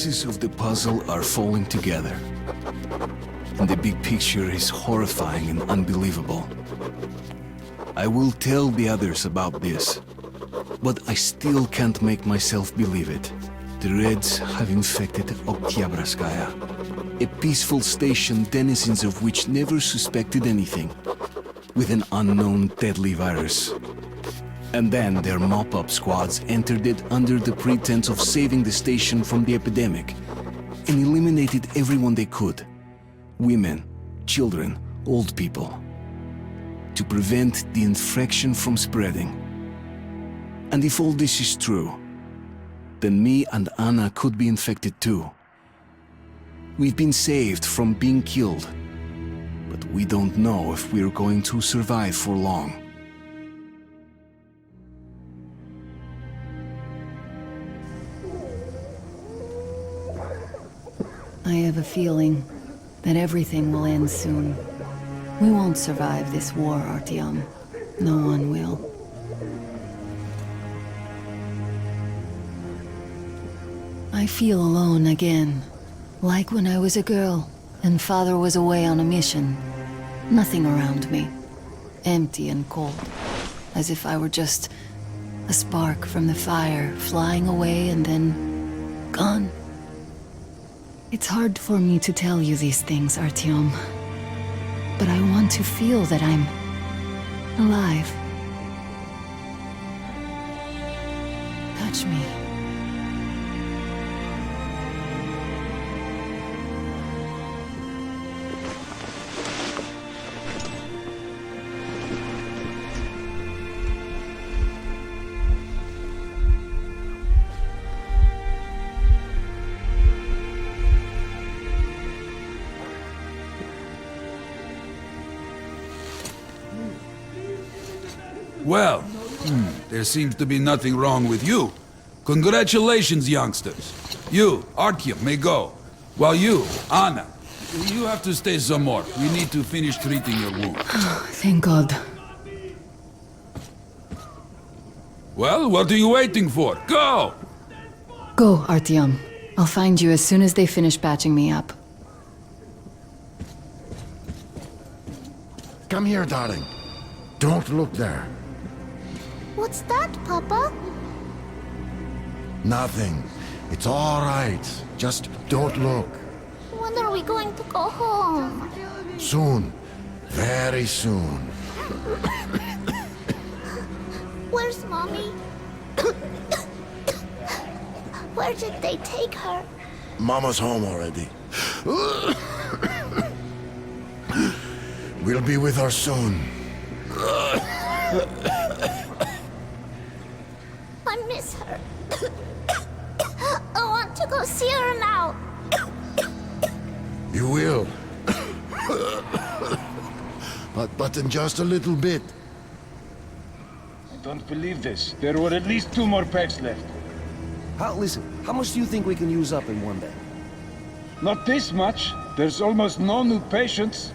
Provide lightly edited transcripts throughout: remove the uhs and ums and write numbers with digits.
pieces of the puzzle are falling together. And the big picture is horrifying and unbelievable. I will tell the others about this, but I still can't make myself believe it. The Reds have infected Oktyabrskaya, a peaceful station denizens of which never suspected anything, with an unknown deadly virus. And then their mop-up squads entered it under the pretense of saving the station from the epidemic, and eliminated everyone they could. Women, children, old people. To prevent the infection from spreading. And if all this is true, then me and Anna could be infected too. We've been saved from being killed, but we don't know if we're going to survive for long. I have a feeling that everything will end soon. We won't survive this war, Artyom. No one will. I feel alone again. Like when I was a girl, and Father was away on a mission. Nothing around me. Empty and cold. As if I were just a spark from the fire, flying away and then gone. It's hard for me to tell you these things, Artyom. But I want to feel that I'm alive. Touch me. Well, there seems to be nothing wrong with you. Congratulations, youngsters. You, Artyom, may go. While you, Anna, you have to stay some more. We need to finish treating your wound. Thank God. Well, what are you waiting for? Go! Go, Artyom. I'll find you as soon as they finish patching me up. Come here, darling. Don't look there. What's that, Papa? Nothing. It's all right. Just don't look. When are we going to go home? Soon. Very soon. Where's Mommy? Where did they take her? Mama's home already. We'll be with her soon. I miss her. I want to go see her now. You will. But in just a little bit. I don't believe this. There were at least 2 more packs left. Listen, how much do you think we can use up in one day? Not this much. There's almost no new patients.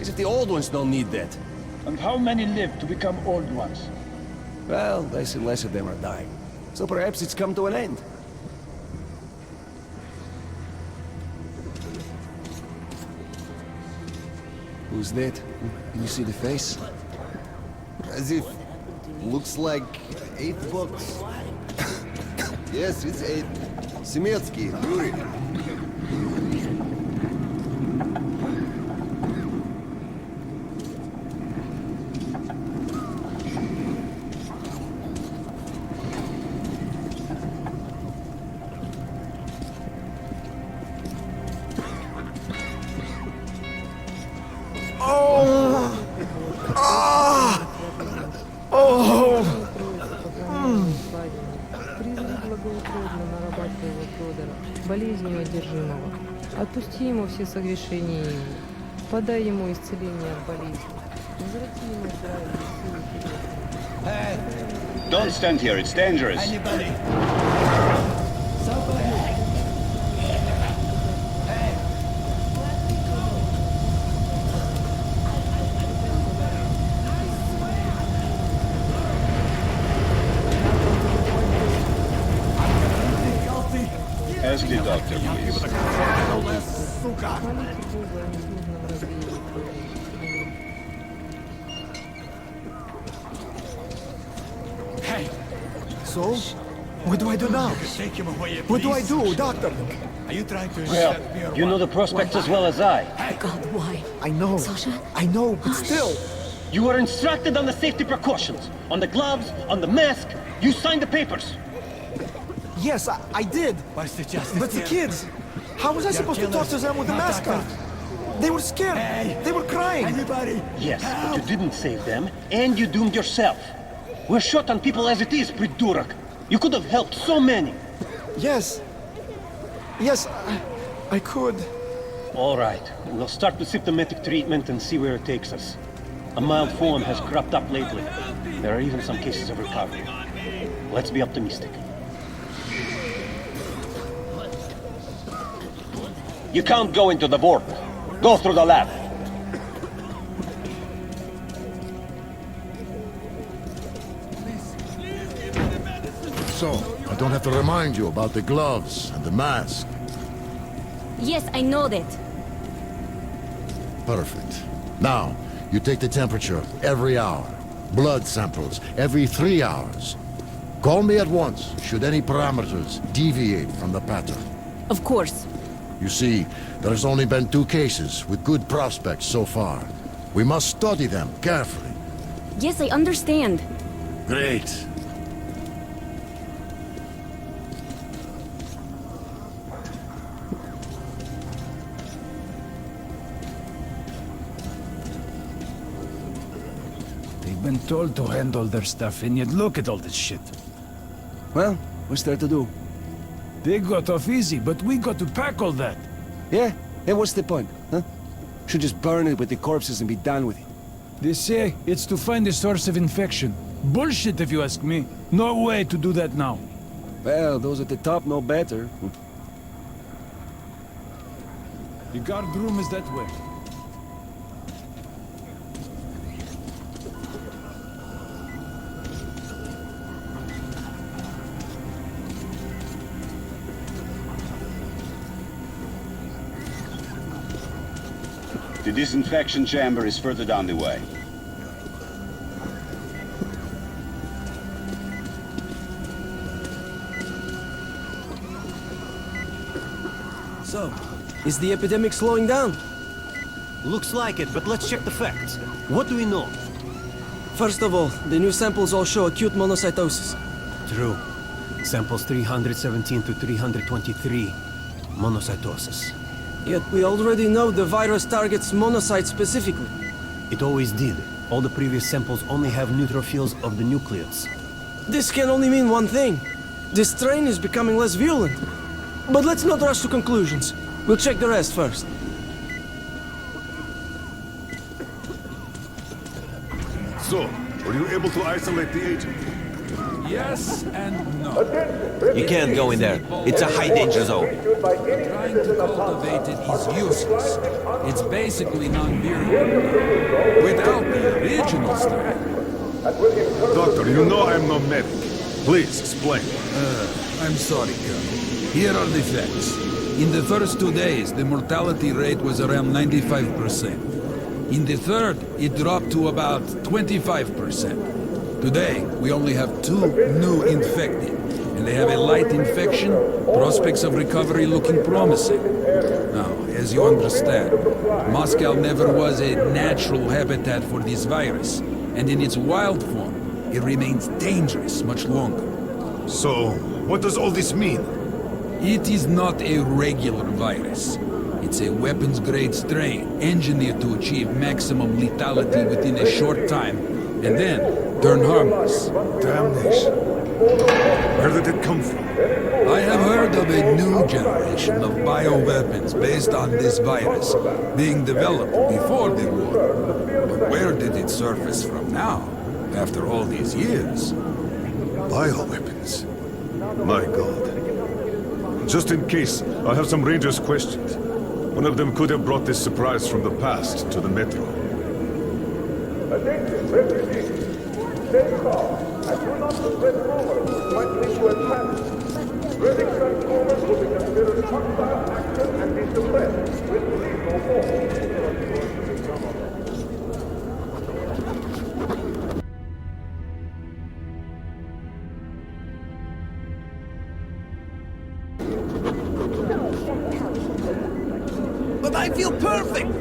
Is it the old ones don't need that? And how many live to become old ones? Well, less and less of them are dying. So perhaps it's come to an end. Who's that? Can you see the face? As if... looks like 8 books. Yes, it's 8. Semetsky, Yuri. Болезнью одержимого. Отпусти ему все согрешения его. Подай ему исцеление от болезни. Возврати ему здравие, силу и Don't stand here, it's dangerous. the doctor, please. Hey! So? What do I do now? What do I do, doctor? Are you trying to Well, you know the prospects as well as I. God, why? I know. Sasha? I know, but still. You were instructed on the safety precautions, on the gloves, on the mask. You signed the papers. Yes, I did. What's the justice? But the kids, how was I supposed to talk to them with the mask on? They were scared. Hey. They were crying. Anybody? Yes, but you didn't save them, and you doomed yourself. We're short on people as it is, Pridurak. You could have helped so many. Yes. Yes, I could. All right, we'll start with symptomatic treatment and see where it takes us. A mild form has cropped up lately. There are even some cases of recovery. Let's be optimistic. You can't go into the vault. Go through the lab. So, I don't have to remind you about the gloves and the mask. Yes, I know that. Perfect. Now, you take the temperature every hour. Blood samples every 3 hours. Call me at once should any parameters deviate from the pattern. Of course. You see, there's only been 2 cases with good prospects so far. We must study them carefully. Yes, I understand. Great. They've been told to handle their stuff, and yet look at all this shit. Well, what's there to do? They got off easy, but we got to pack all that. Yeah? And what's the point, huh? Should just burn it with the corpses and be done with it. They say it's to find the source of infection. Bullshit, if you ask me. No way to do that now. Well, those at the top know better. The guard room is that way. The disinfection chamber is further down the way. So, is the epidemic slowing down? Looks like it, but let's check the facts. What do we know? First of all, the new samples all show acute monocytosis. True. Samples 317 to 323. Monocytosis. Yet we already know the virus targets monocytes specifically. It always did. All the previous samples only have neutrophils of the nucleus. This can only mean one thing. This strain is becoming less virulent. But let's not rush to conclusions. We'll check the rest first. So, were you able to isolate the agent? Yes and no. You can't go in there. It's a high-danger zone. Trying to cultivate it is useless. It's basically non-virulent. Without the original strain. Doctor, you know I'm no medic. Please, explain. I'm sorry, Colonel. Here are the facts. In the first 2 days, the mortality rate was around 95%. In the third, it dropped to about 25%. Today, we only have 2 new infected, and they have a light infection, prospects of recovery looking promising. Now, as you understand, Moscow never was a natural habitat for this virus, and in its wild form, it remains dangerous much longer. So, what does all this mean? It is not a regular virus. It's a weapons-grade strain, engineered to achieve maximum lethality within a short time, and then turn harmless. Damnation. Where did it come from? I have heard of a new generation of bioweapons based on this virus, being developed before the war. But where did it surface from now, after all these years? Bioweapons? My God. Just in case, I have some Rangers questions. One of them could have brought this surprise from the past to the Metro. Attention, refugees. Stay calm and do not spread rumors which might lead to a panic. But I feel perfect!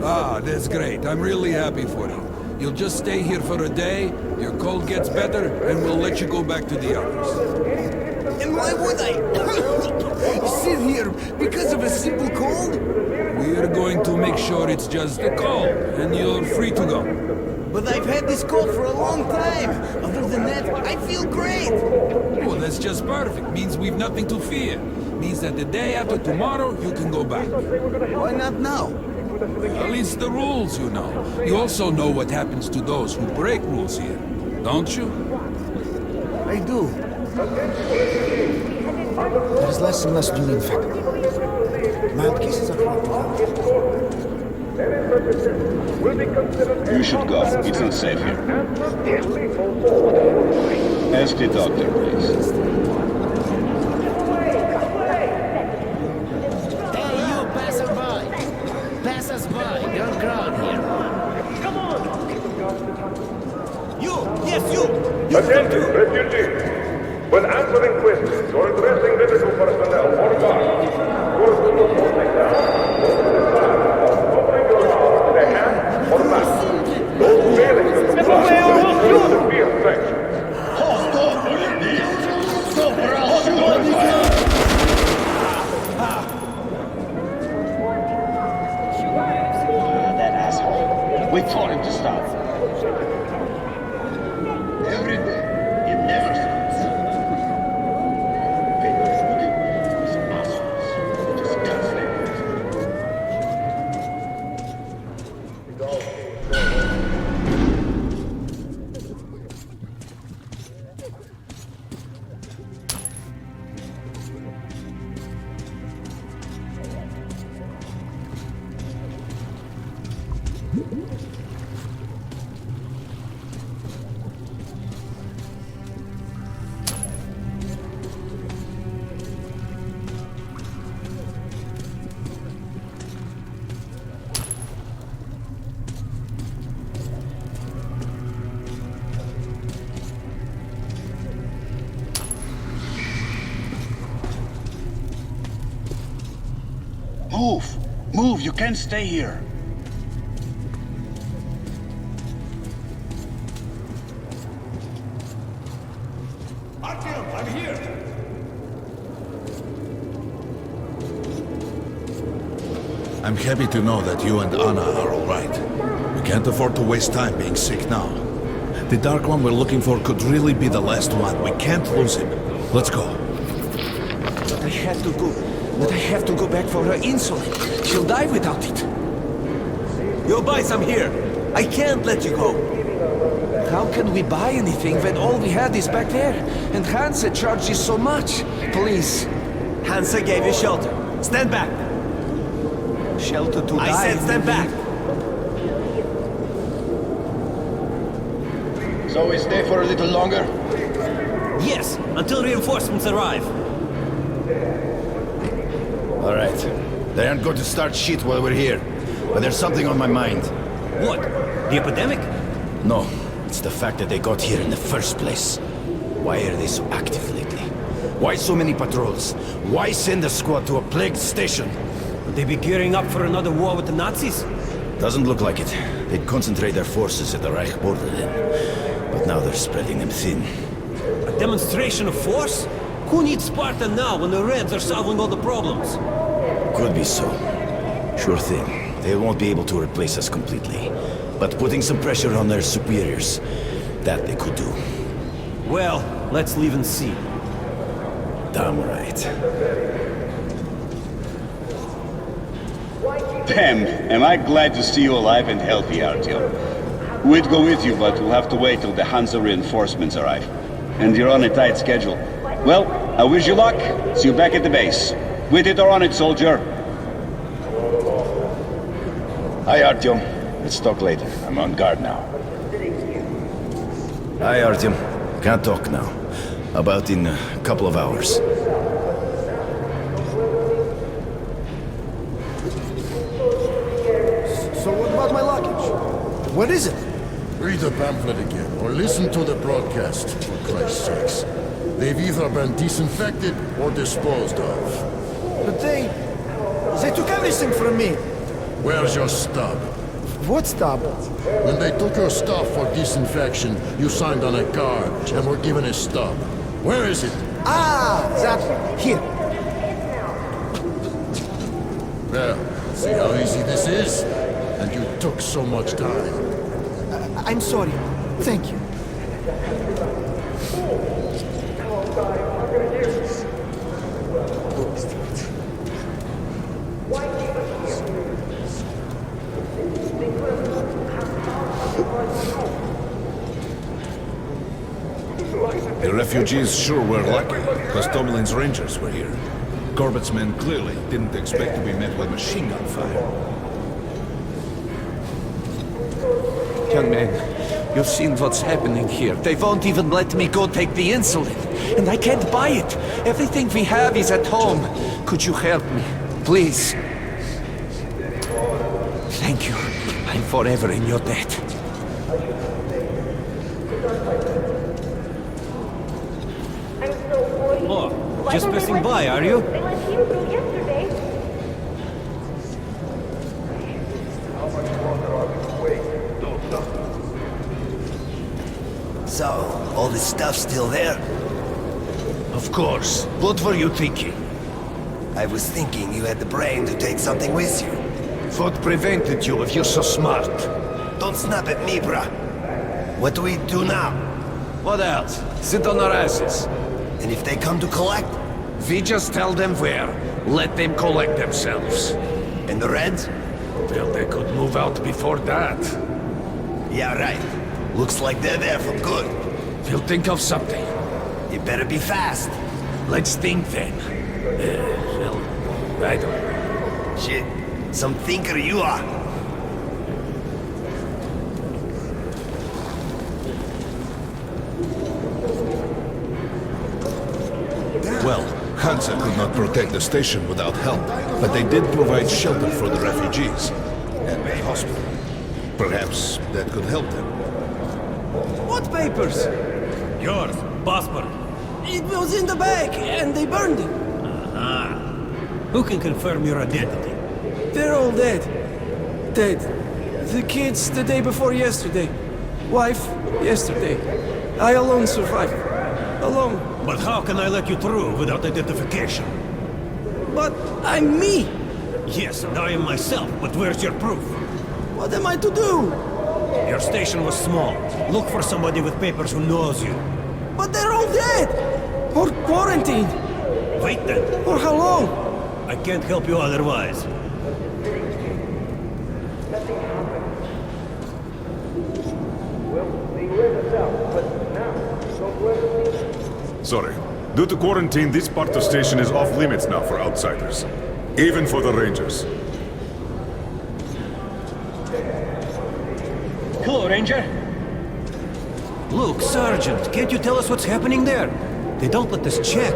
Ah, that's great. I'm really happy for you. You'll just stay here for a day, your cold gets better, and we'll let you go back to the others. And why would I sit here because of a simple cold? We're going to make sure it's just a cold, and you're free to go. But I've had this cold for a long time. Other than that, I feel great. Oh, that's just perfect. Means we've nothing to fear. Means that the day after tomorrow, you can go back. Why not now? At least the rules, you know. You also know what happens to those who break rules here, don't you? I do. There's less and less newly infected. Mild cases are hard to find. You should go. It's not safe here. Ask the doctor, please. Hey, you passerby! Pass us by. Don't crowd here. Come on! You! Yes, you! Attention, refugees! When answering questions or addressing medical personnel or guards, your group will take down opening your mouth with a hand or mouth. Those failing to comply will be sanctioned. That asshole. We told him to stop. Every day, it never stops. Move! Move! You can't stay here! Artyom, I'm here! I'm happy to know that you and Anna are all right. We can't afford to waste time being sick now. The Dark One we're looking for could really be the last one. We can't lose him. Let's go. But I have to go. But I have to go back for her insulin. She'll die without it. Yo, boys, I'm here. I can't let you go. How can we buy anything when all we had is back there? And Hansa charges so much. Please. Hansa gave you shelter. Stand back. Shelter to die. I said stand back. So we stay for a little longer? Yes, until reinforcements arrive. All right. They aren't going to start shit while we're here. But there's something on my mind. What? The epidemic? No. It's the fact that they got here in the first place. Why are they so active lately? Why so many patrols? Why send a squad to a plagued station? Would they be gearing up for another war with the Nazis? Doesn't look like it. They'd concentrate their forces at the Reich border then. But now they're spreading them thin. A demonstration of force? Who needs Sparta now when the Reds are solving all the problems? Could be so. Sure thing. They won't be able to replace us completely. But putting some pressure on their superiors, that they could do. Well, let's leave and see. Damn right. Damn, am I glad to see you alive and healthy, Artyom. We'd go with you, but we'll have to wait till the Hansa reinforcements arrive. And you're on a tight schedule. Well, I wish you luck. See you back at the base. With it or on it, soldier. Hi, Artyom. Let's talk later. I'm on guard now. Hi, Artyom. Can't talk now. About in a couple of hours. What is it? Read the pamphlet again, or listen to the broadcast, for Christ's sakes. They've either been disinfected or disposed of. But they took everything from me. Where's your stub? What stop? When they took your stuff for disinfection, you signed on a card and were given a stub. Where is it? Ah, that one. Here. Well, see how easy this is? And you took so much time. I'm sorry. Thank you. The refugees sure were lucky, because Tomlin's Rangers were here. Corbett's men clearly didn't expect to be met with machine gun fire. Young man, you've seen what's happening here. They won't even let me go take the insulin. And I can't buy it. Everything we have is at home. Could you help me? Please. Thank you. I'm forever in your debt. Oh, just passing by, are you? They let him through yesterday. So, all this stuff still there? Of course. What were you thinking? I was thinking you had the brain to take something with you. What prevented you if you're so smart? Don't snap at me, bruh. What do we do now? What else? Sit on our asses. And if they come to collect? We just tell them where. Let them collect themselves. And the Reds? Well, they could move out before that. Yeah, right. Looks like they're there for good. We'll think of something. You better be fast. Let's think then. Well, I don't know. Shit. Some thinker you are. Well, Hansa could not protect the station without help, but they did provide shelter for the refugees and a hospital. Perhaps that could help them. What papers? Yours, passport. It was in the bag, and they burned it. Ah. Who can confirm your identity? They're all dead. Dead. The kids the day before yesterday. Wife, yesterday. I alone survived. Alone. But how can I let you through without identification? But I'm me! Yes, and I am myself, but where's your proof? What am I to do? Your station was small. Look for somebody with papers who knows you. But they're all dead! Or quarantined! Wait then. For how long? I can't help you otherwise. Sorry. Due to quarantine, this part of station is off limits now for outsiders. Even for the Rangers. Hello, Ranger. Look, Sergeant, can't you tell us what's happening there? They don't let us check.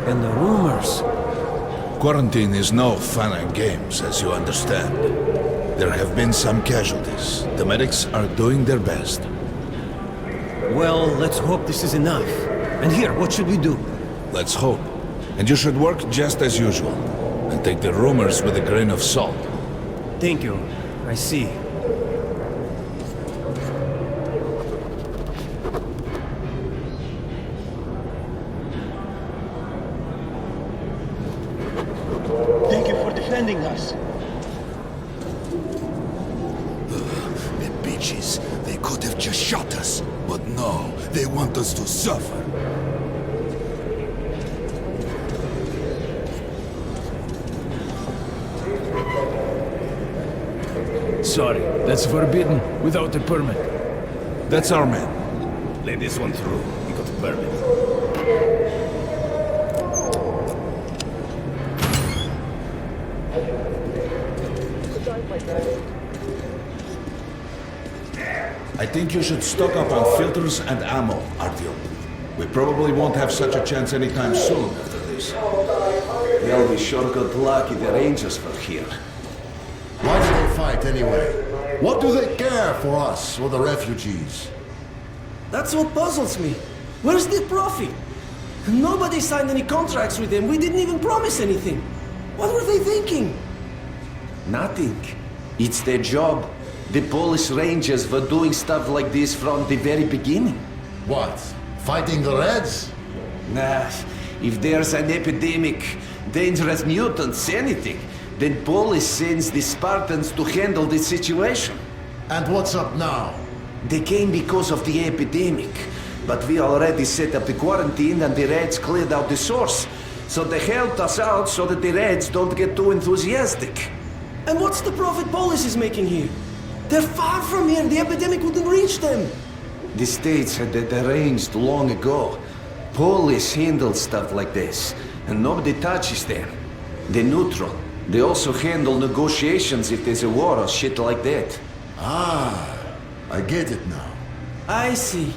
And the rumors. Quarantine is no fun and games, as you understand. There have been some casualties. The medics are doing their best. Well, let's hope this is enough. And here, what should we do? Let's hope. And you should work just as usual. And take the rumors with a grain of salt. Thank you. I see. Thank you for defending us. The bitches. They could have just shot us. But no, they want us to suffer. Sorry, that's forbidden without a permit. That's our man. Let this one through. We got a permit. I think you should stock up on filters and ammo, Artyom. We probably won't have such a chance anytime soon after this. Well, we sure got lucky the Rangers were here. Why did they fight anyway? What do they care for us or the refugees? That's what puzzles me. Where's the profit? Nobody signed any contracts with them. We didn't even promise anything. What were they thinking? Nothing. It's their job. The Polish Rangers were doing stuff like this from the very beginning. What? Fighting the Reds? Nah, if there's an epidemic, dangerous mutants, anything, then Polish sends the Spartans to handle the situation. And what's up now? They came because of the epidemic, but we already set up the quarantine and the Reds cleared out the source. So they helped us out so that the Reds don't get too enthusiastic. And what's the profit Polis is making here? They're far from here. The epidemic wouldn't reach them. The States had that arranged long ago. Police handle stuff like this, and nobody touches them. They're neutral. They also handle negotiations if there's a war or shit like that. Ah, I get it now. I see.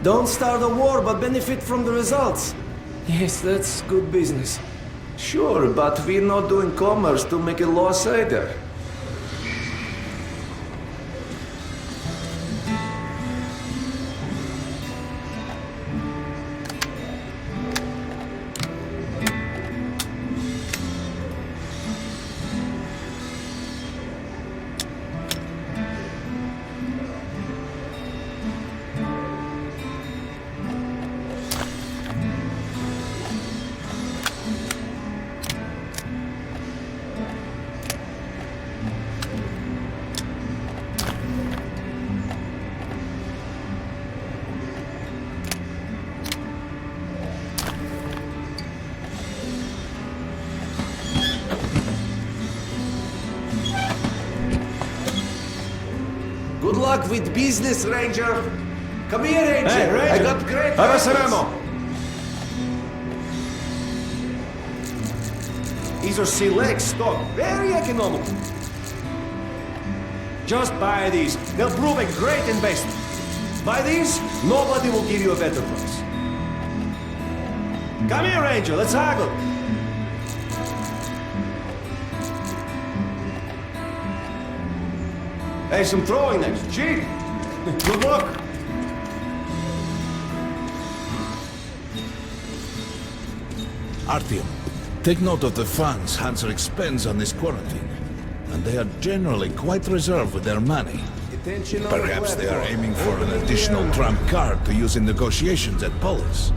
Don't start a war, but benefit from the results. Yes, that's good business. Sure, but we're not doing commerce to make a loss either. Good luck with business, Ranger. Come here, Ranger. Hey, Ranger. I got great Avasaramo. These are select stock, very economical. Just buy these. They'll prove a great investment. Buy these, nobody will give you a better price. Come here, Ranger. Let's haggle. Hey, some throwing next. Cheap. Good luck. Artyom, take note of the funds Hanser expends on this quarantine. And they are generally quite reserved with their money. Perhaps they are aiming for an additional trump card to use in negotiations at Polis.